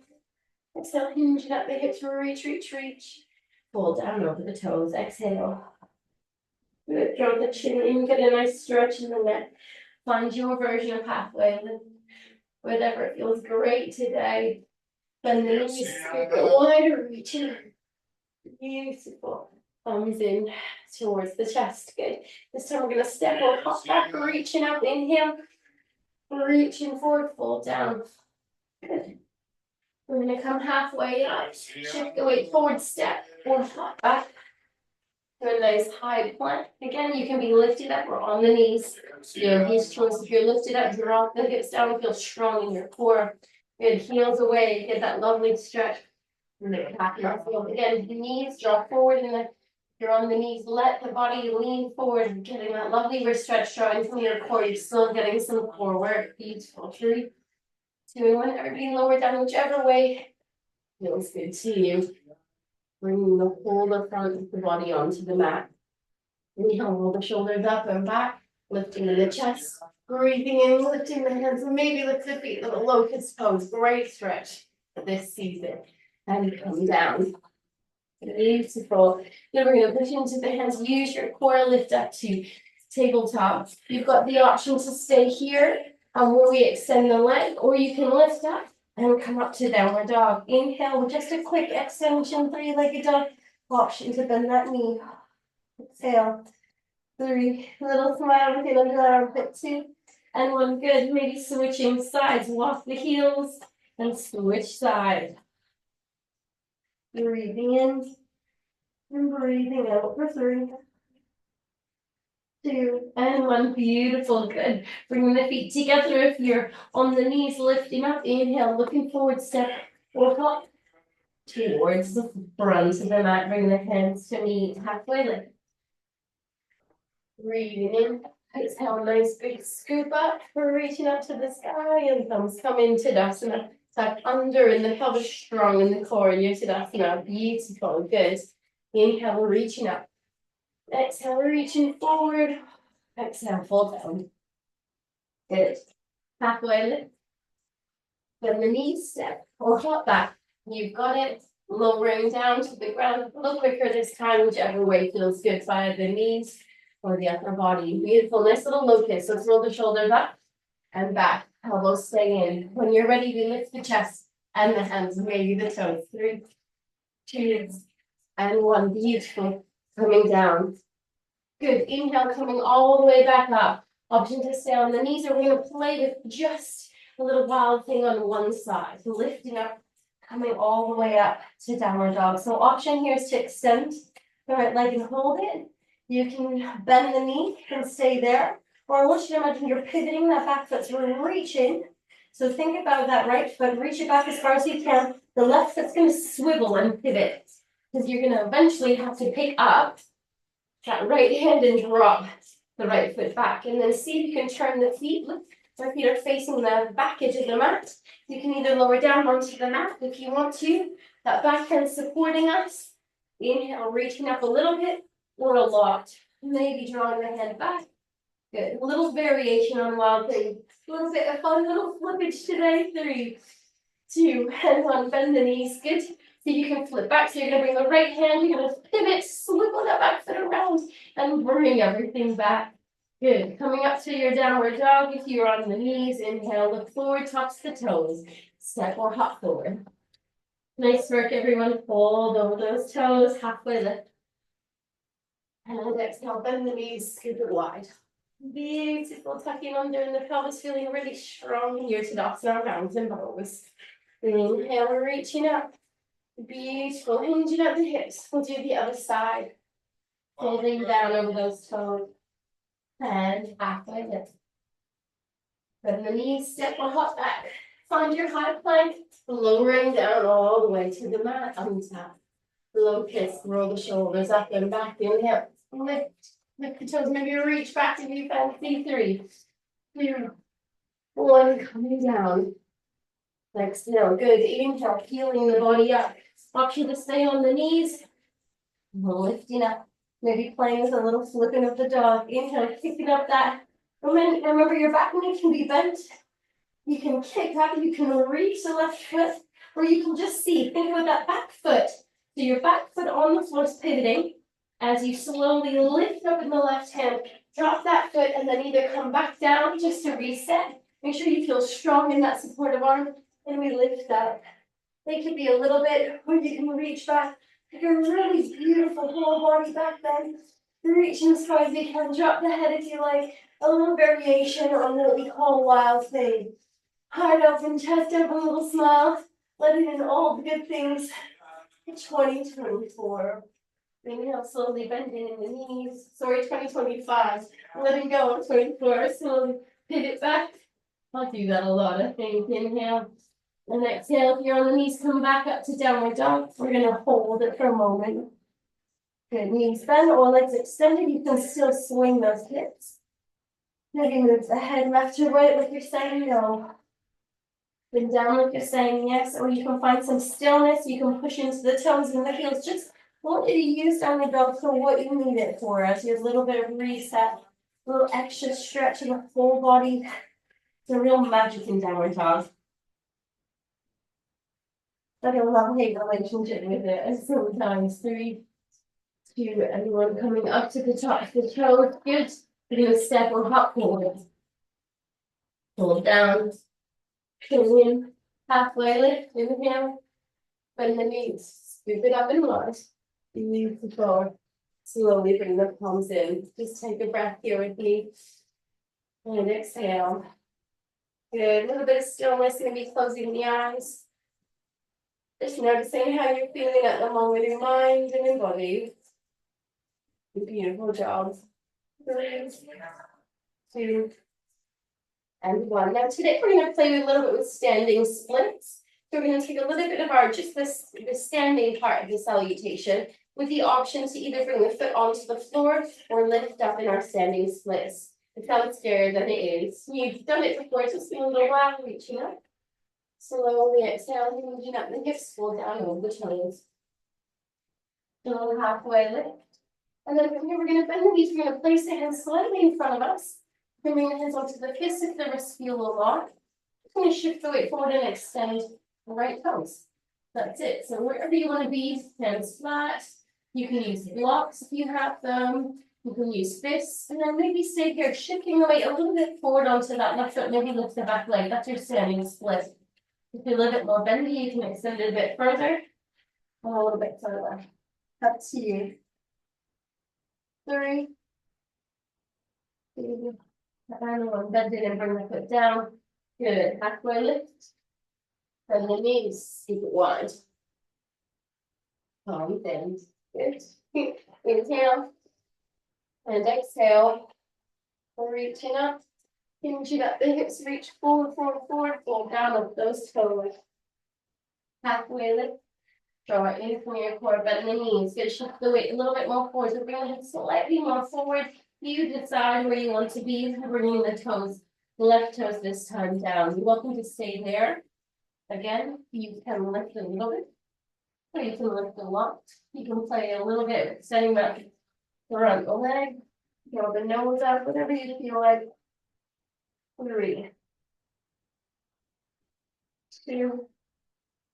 Exhale, hinging up the hips, reach, reach, reach. Pull down over the toes. Exhale. Good. Draw the chin in, get a nice stretch in the neck. Find your version of halfway lift. Whatever feels great today. Bend the knees, scoop it wider, reaching. Beautiful. Thumbs in towards the chest. Good. This time we're going to step or hop back, reaching up. Inhale. Reaching forward, fold down. Good. We're going to come halfway up. Shift the weight forward, step or hop back to a nice high plank. Again, you can be lifted up or on the knees. Your his choice. If you're lifted up, drop the hips down, feel strong in your core. Good. Heels away. Get that lovely stretch. And then back and up. Again, the knees draw forward, and if you're on the knees, let the body lean forward, getting that lovely wrist stretch drawing from your core. You're still getting some core work. Beautiful. 3, 2, and 1. Everybody lower down whichever way feels good to you. Bringing the whole front of the body onto the mat. Inhale, roll the shoulders up and back, lifting in the chest. Breathing in, lifting the hands, and maybe lift the feet, little locust pose. Great stretch this season. And come down. Beautiful. Then we're going to push into the hands. Use your core, lift up to tabletop. You've got the option to stay here where we extend the leg, or you can lift up and come up to downward dog. Inhale with just a quick extension, 3-legged dog. Option to bend that knee. Exhale. 3, little smile with your under armpit. 2, and 1. Good. Maybe switching sides. Walk the heels and switch sides. Breathing in and breathing out for 3, 2, and 1. Beautiful. Good. Bringing the feet together. If you're on the knees, lifting up. Inhale, looking forward, step or hop towards the front of the mat. Bring the hands to meet halfway lift. Breathing in. Exhale, nice big scoop up. We're reaching up to the sky, and thumbs come into Tadasana. Tuck under in the pelvis, strong in the core in your Tadasana. Beautiful. Good. Inhale, reaching up. Exhale, reaching forward. Exhale, fall down. Good. Halfway lift. Then the knees step or hop back. You've got it. Lowering down to the ground. A little quicker this time, whichever way feels good. Via the knees or the upper body. Beautiful. Nice little locust. Let's roll the shoulders up and back. Elbows stay in. When you're ready, we lift the chest and the hands, maybe the toes. 3, 2, and 1. Beautiful. Coming down. Good. Inhale, coming all the way back up. Option to stay on the knees, or we're going to play with just a little wild thing on one side. Lifting up, coming all the way up to downward dog. So option here is to extend the right leg and hold it. You can bend the knee and stay there. Or I want you to imagine you're pivoting that back foot, so we're reaching. So think about that right foot, reach it back as far as you can. The left foot's going to swivel and pivot, because you're going to eventually have to pick up that right hand and drop the right foot back. And then see if you can turn the feet. Look, our feet are facing the back edge of the mat. You can either lower down onto the mat if you want to. That back hand supporting us. Inhale, reaching up a little bit or a lot. maybe drawing the head back. Good, a little variation on wild thing, a little bit of fun, little flippage today, 3, 2, and 1, bend the knees, good. So you can flip back, so you're gonna bring the right hand, you're gonna pivot, swivel that back foot around, and bring everything back. Good, coming up to your downward dog, if you're on the knees, inhale, look forward, tops the toes, step or hop forward. Nice work, everyone, fold over those toes, halfway lift. And exhale, bend the knees, scoop it wide. Beautiful, tucking under in the pelvis, feeling really strong here to Tadasana, mountain pose. Inhale, we're reaching up. Beautiful, hinging at the hips. We'll do the other side. Folding down over those toes. And halfway lift. Bend the knees, step or hop back. Find your high plank, lowering down all the way to the mat. Untap. Locust, roll the shoulders up and back. Inhale, lift the toes. Maybe reach back if you fancy. 3, 2, 1, coming down. Exhale, good. Inhale, peeling the body up. Option to stay on the knees. Lifting up. Maybe playing with a little flipping of the dog. Inhale, kicking up that. Remember your back knee can be bent. You can kick up, you can reach the left foot, or you can just see, think about that back foot. So your back foot on the floor is pivoting. As you slowly lift up in the left hand, drop that foot and then either come back down just to reset. Make sure you feel strong in that supportive arm, and we lift up. They could be a little bit where you can reach back. You're really beautiful whole body back bend. Reaching as far as you can. Drop the head if you like. A little variation on what we call wild thing. Heart open, chest open, a little smile. Letting in all the good things. 2024. Inhale, slowly bending in the knees. Sorry, 2025. Letting go of 24. Slowly pivot back. I'll do that a lot, I think. Inhale. And exhale, if you're on the knees, come back up to downward dog. We're going to hold it for a moment. Good, knees bend or legs extended. You can still swing those hips. Maybe move the head left or right like you're saying no. Then down like you're saying yes. Or you can find some stillness. You can push into the toes and the heels. Just want you to use downward dog for what you need it for. As your little bit of reset, a little extra stretch in the full body. It's a real magic in downward dog. Like a love-hate relationship with it. And sometimes 3, 2, everyone coming up to the top of the toes. Good. We're going to step or hop forward. Hold down. Pull in. Halfway lift. Inhale. Bend the knees. Scoop it up and wide. Beautiful. Slowly bring the palms in. Just take a breath here with me. And exhale. Good. A little bit of stillness. Maybe closing the eyes. Just noticing how you're feeling at the moment in mind and in body. Beautiful job. 3, 2, and 1. Now today we're going to play a little bit with standing splits. So we're going to take a little bit of our the standing part of the salutation with the option to either bring the foot onto the floor or lift up in our standing splits. It sounds scarier than it is. You've done it before, so it's been a little while. Reaching up. Slowly exhale, hinging up the hips, pull down over the toes. A little halfway lift. And then from here, we're going to bend the knees. We're going to place the hands slightly in front of us. Bring the hands onto the fists if the wrists feel a lock. We're going to shift the weight forward and extend the right toes. That's it. So wherever you want to be, hands flat. You can use blocks if you have them. You can use fists. And then maybe stay here, shifting the weight a little bit forward onto that left foot. Maybe lift the back leg. That's your standing split. If you're a little bit more bendy, you can extend it a bit further. Or a little bit further. Up to you. 3, 2, and 1. Bend it and bring the foot down. Good. Halfway lift. Bend the knees. Keep it wide. Palms in. Good. Inhale. And exhale. Reaching up. Hinging up the hips. Reach forward, forward, forward. Fall down of those toes. Halfway lift. Draw it in from your core, bend the knees. Good, shift the weight a little bit more forward. So bring it slightly more forward. You decide where you want to be. Bringing the toes, left toes this time down. You're welcome to stay there. Again, you can lift a little bit. Or you can lift a lot. You can play a little bit, extending that front leg. Go the nose up, whatever you feel like. 3, 2,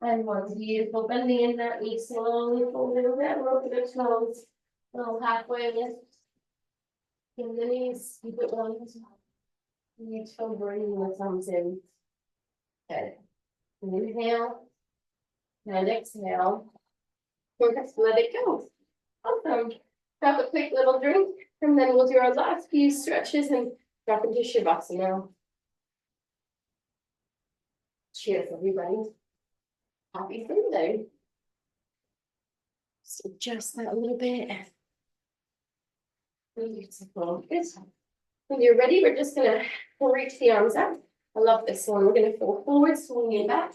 and 1. Beautiful. Bending in that knee slowly, folding that little bit of toes. Little halfway lift. In the knees, keep it one. Beautiful. Bringing the thumbs in. Okay. Inhale. And exhale. Just let it go. Awesome. Have a quick little drink, and then we'll do our last few stretches and drop into Shavasana. Cheers, everybody. Happy Sunday. So just that little bit. Beautiful. Good. When you're ready, we're just gonna reach the arms out. I love this one. We're gonna fall forward, swinging back,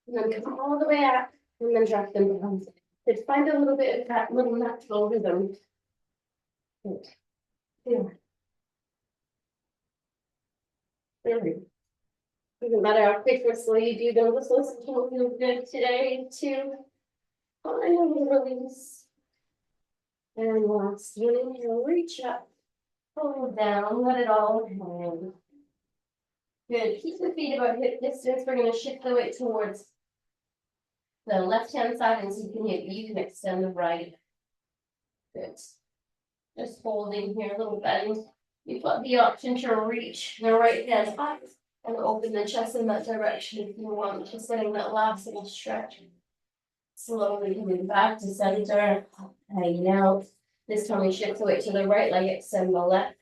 and then come all the way out, and then drop them down. Just find a little bit of that little natural rhythm. Good. Good. Good. Doesn't matter how quick or slow you do them, this one's feels good today too. Final release. And last one, you'll reach up, pull down, let it all hang. Good. Keep the feet about hip distance. We're going to shift the weight towards the left hand side, and so you can extend the right. Good. Just holding here, a little bend. You've got the option to reach the right hand up and open the chest in that direction if you want. Just getting that last little stretch. Slowly coming back to center, hanging out. This time we shift the weight to the right leg, extend the left.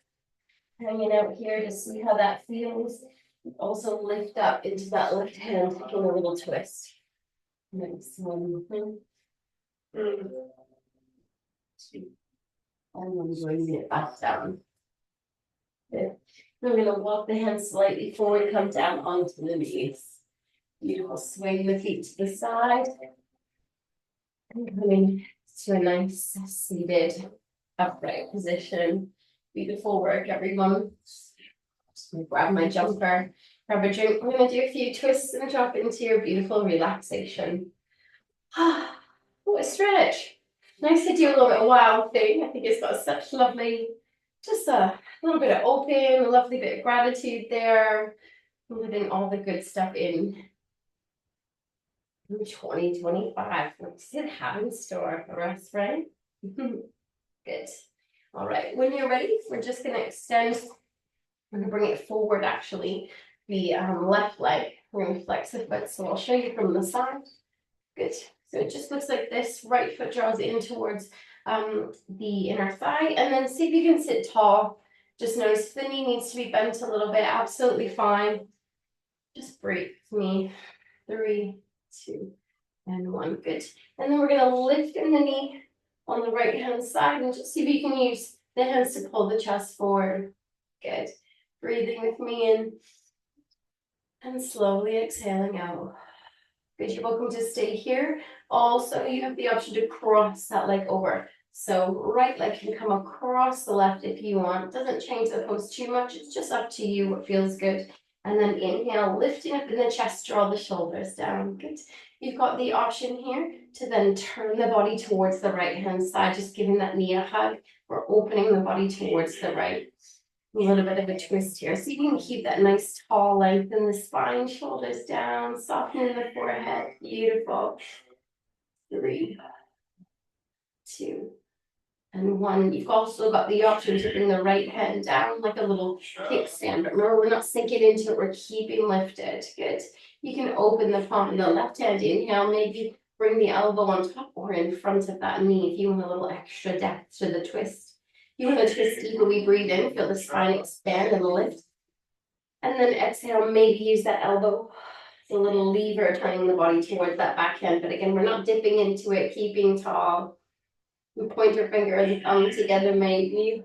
Hanging out here to see how that feels. Also lift up into that left hand, taking a little twist. Next one. And then bringing it back down. Good. We're going to walk the hands slightly forward, come down onto the knees. Beautiful. Swing the feet to the side. And coming to a nice seated upright position. Beautiful work, everyone. Just gonna grab my jumper, grab a drink. We're going to do a few twists and drop into your beautiful relaxation. What a stretch. Nice to do a little bit of wild thing. I think it's got such lovely, just a little bit of open, a lovely bit of gratitude there. Living all the good stuff in 2025. What does it have in store for us, right? Good. All right, when you're ready, we're just going to extend. We're going to bring it forward, actually. The left leg. We're going to flex the foot, so I'll show you from the side. Good. So it just looks like this. Right foot draws in towards the inner thigh, and then see if you can sit tall. Just notice the knee needs to be bent a little bit. Absolutely fine. Just breathe with me. 3, 2, and 1. Good. And then we're going to lift in the knee on the right hand side, and just see if you can use the hands to pull the chest forward. Good. Breathing with me in, and slowly exhaling out. Good. You're welcome to stay here. Also, you have the option to cross that leg over. So right leg can come across the left if you want. Doesn't change the pose too much. It's just up to you what feels good. And then inhale, lifting up in the chest, draw the shoulders down. Good. You've got the option here to then turn the body towards the right hand side, just giving that knee a hug. We're opening the body towards the right. A little bit of a twist here. So you can keep that nice tall length in the spine, shoulders down, softening the forehead. Beautiful. 3, 2, and 1. You've also got the option to bring the right hand down like a little kickstand. But remember, we're not sinking into it. We're keeping lifted. Good. You can open the palm of the left hand. Inhale, maybe bring the elbow on top or in front of that knee if you want a little extra depth to the twist. You want to twist equally, breathe in, feel the spine expand and lift. And then exhale, maybe use that elbow, the little lever, turning the body towards that backhand. But again, we're not dipping into it, keeping tall. We point your finger and thumb together, maybe.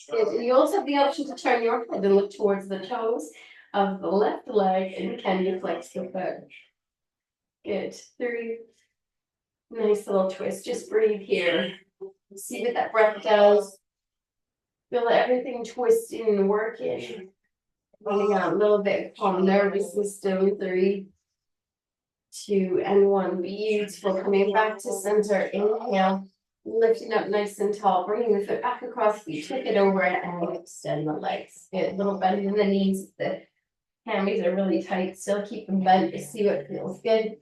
Good. You also have the option to turn your head and look towards the toes of the left leg, and can you flex the foot? Good. 3. Nice little twist. Just breathe here. See what that breath does. Feel everything twisting and working. Running out a little bit from nervous system. 3, 2, and 1. Beautiful. Coming back to center. Inhale. Lifting up nice and tall, bringing the foot back across, you tip it over and extend the legs. Get a little bend in the knees. The hammies are really tight, still keep them bent to see what feels good.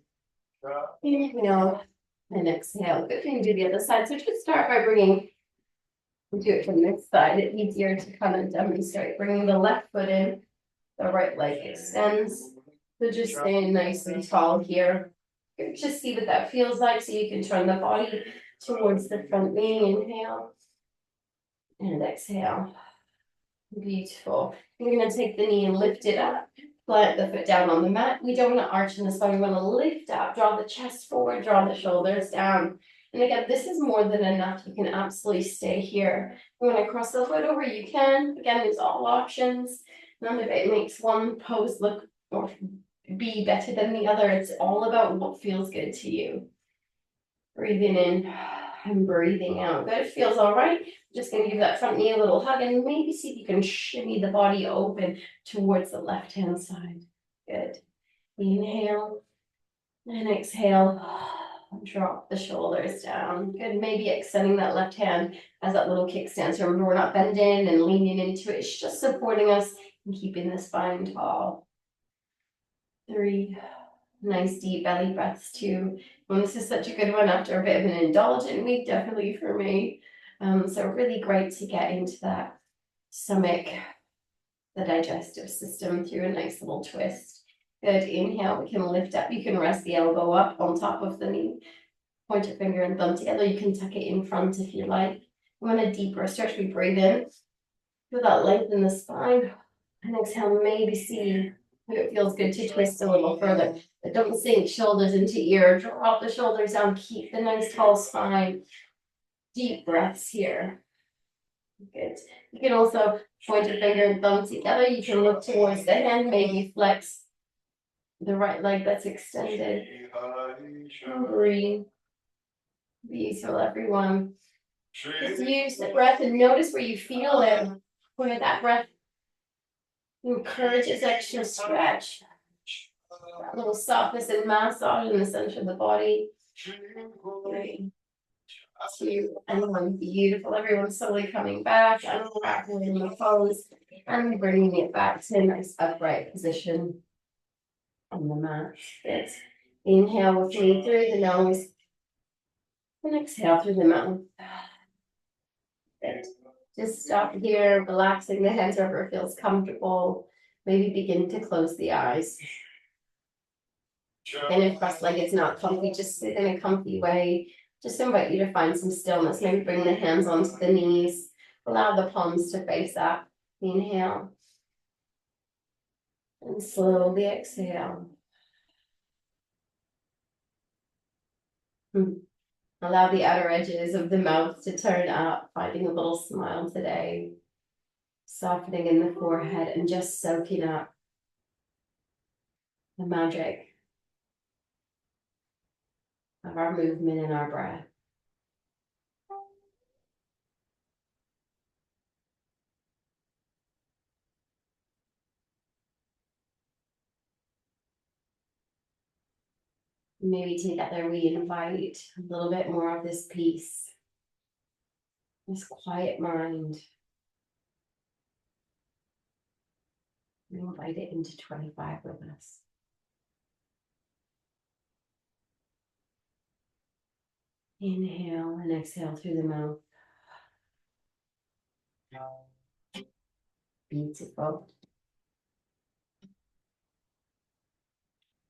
Inhale and exhale. Good thing to do the other side. So just start by bringing, do it from this side. It's easier to kind of demonstrate. Bringing the left foot in, the right leg extends. So just staying nice and tall here. Just see what that feels like so you can turn the body towards the front knee. Inhale and exhale. Beautiful. You're going to take the knee and lift it up. Plant the foot down on the mat. We don't want to arch in the spine. We want to lift up, draw the chest forward, draw the shoulders down. And again, this is more than enough. You can absolutely stay here. You want to cross the foot over, you can. Again, there's all options. None of it makes one pose look or be better than the other. It's all about what feels good to you. Breathing in and breathing out. Good, it feels all right. Just gonna give that front knee a little hug and maybe see if you can shimmy the body open towards the left-hand side. Good. Inhale and exhale. Drop the shoulders down. Good, maybe extending that left hand as that little kickstand. So remember, we're not bending and leaning into it. It's just supporting us and keeping the spine tall. 3. Nice deep belly breaths too. And this is such a good one after a bit of an indulgent week, definitely for me. So really great to get into that stomach, the digestive system through a nice little twist. Good, inhale, we can lift up. You can rest the elbow up on top of the knee. Point your finger and thumb together. You can tuck it in front if you like. We want a deeper stretch. We breathe in. Feel that length in the spine. And exhale, maybe see if it feels good to twist a little further. But don't sink shoulders into ear. Drop the shoulders down. Keep the nice tall spine. Deep breaths here. Good. You can also point your finger and thumb together. You can look towards the hand. Maybe flex the right leg that's extended. Breathe. Beautiful, everyone. Just use the breath and notice where you feel it. Where that breath encourages extra stretch. That little softness and massage in the center of the body. 3, 2, and 1. Beautiful. Everyone's slowly coming back, unwrapping the pose, and bringing it back to a nice upright position on the mat. Good. Inhale with me through the nose, and exhale through the mouth. Good. Just stop here, relaxing the head wherever it feels comfortable. Maybe begin to close the eyes. And if cross-legged is not comfy, just sit in a comfy way. Just invite you to find some stillness. Maybe bring the hands onto the knees. Allow the palms to face up. Inhale. And slowly exhale. Allow the outer edges of the mouth to turn up, finding a little smile today. Softening in the forehead and just soaking up the magic of our movement and our breath. Maybe together we invite a little bit more of this peace, this quiet mind. We invite it into 25 with us. Inhale and exhale through the mouth. Beautiful.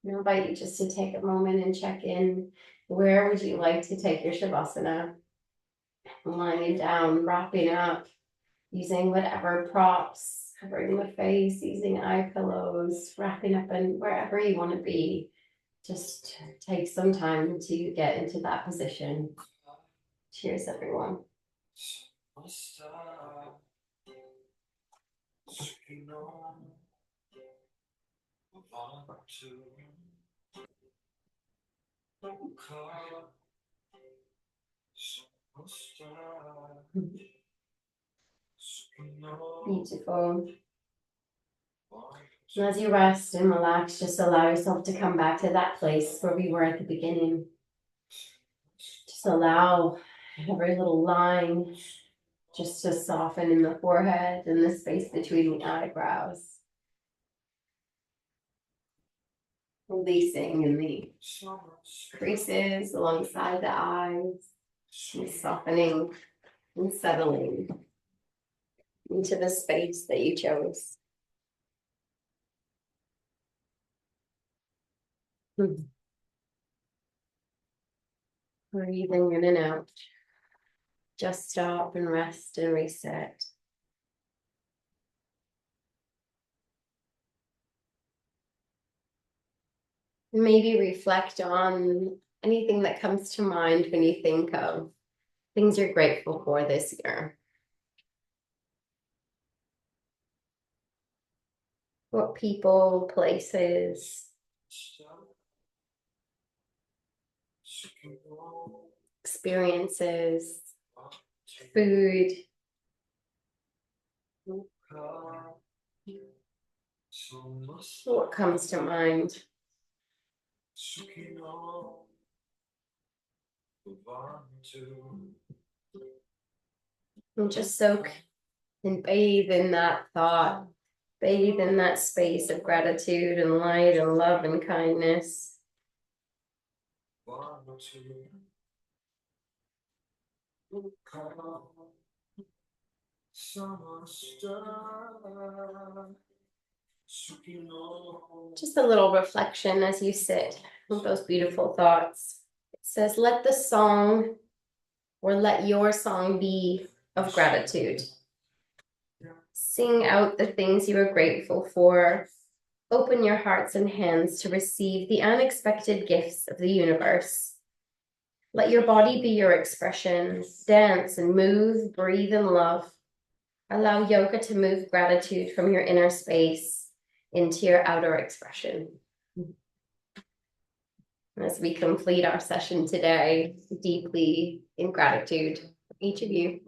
I invite you just to take a moment and check in. Where would you like to take your Shavasana? Lying down, wrapping up, using whatever props, covering the face, using eye pillows, wrapping up, and wherever you want to be. Just take some time to get into that position. Cheers, everyone. Beautiful. And as you rest and relax, just allow yourself to come back to that place where we were at the beginning. Just allow every little line, just to soften in the forehead and the space between the eyebrows. Releasing in the creases alongside the eyes, and softening and settling into the space that you chose. Breathing in and out. Just stop and rest and reset. Maybe reflect on anything that comes to mind when you think of things you're grateful for this year. What people, places, experiences, food. What comes to mind? And just soak and bathe in that thought, bathe in that space of gratitude and light and love and kindness. Just a little reflection as you sit with those beautiful thoughts. It says, let the song or let your song be of gratitude. Sing out the things you are grateful for. Open your hearts and hands to receive the unexpected gifts of the universe. Let your body be your expression. Dance and move, breathe and love. Allow yoga to move gratitude from your inner space into your outer expression. As we complete our session today, deeply in gratitude for each of you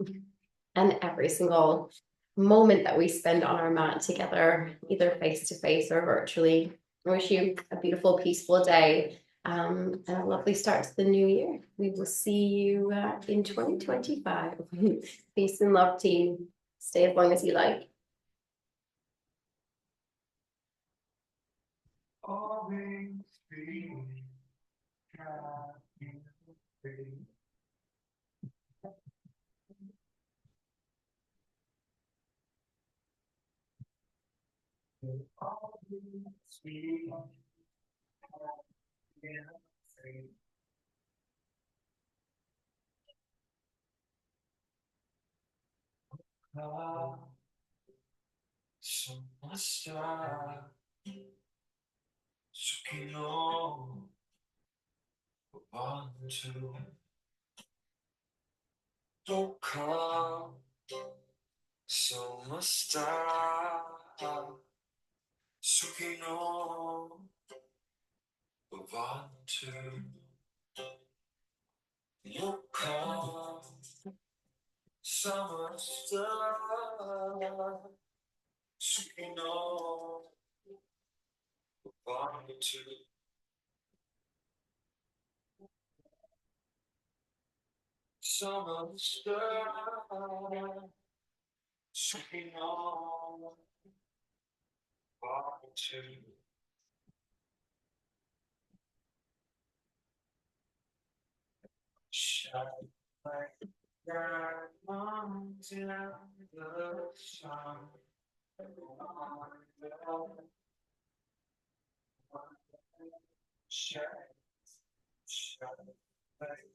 and every single moment that we spend on our mat together, either face to face or virtually. I wish you a beautiful, peaceful day and a lovely start to the new year. We will see you in 2025. Peace and love, team. Stay as long as you like. Always be happy. Always be happy. Somasta Sukino Bantu Doka Somasta Sukino Bantu Doka Samasta Sukino Bantu Samasta Sukino Bantu Shine like diamonds in the sun. Shine, shine like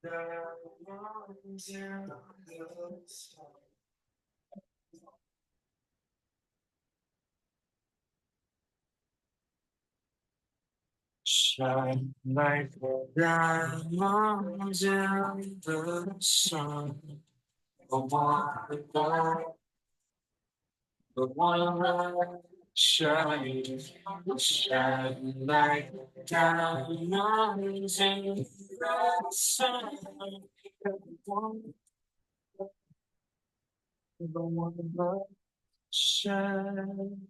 diamonds in the sun. Shine like diamonds in the sun. The one light shine, shine like diamonds in the sun. The one light shine.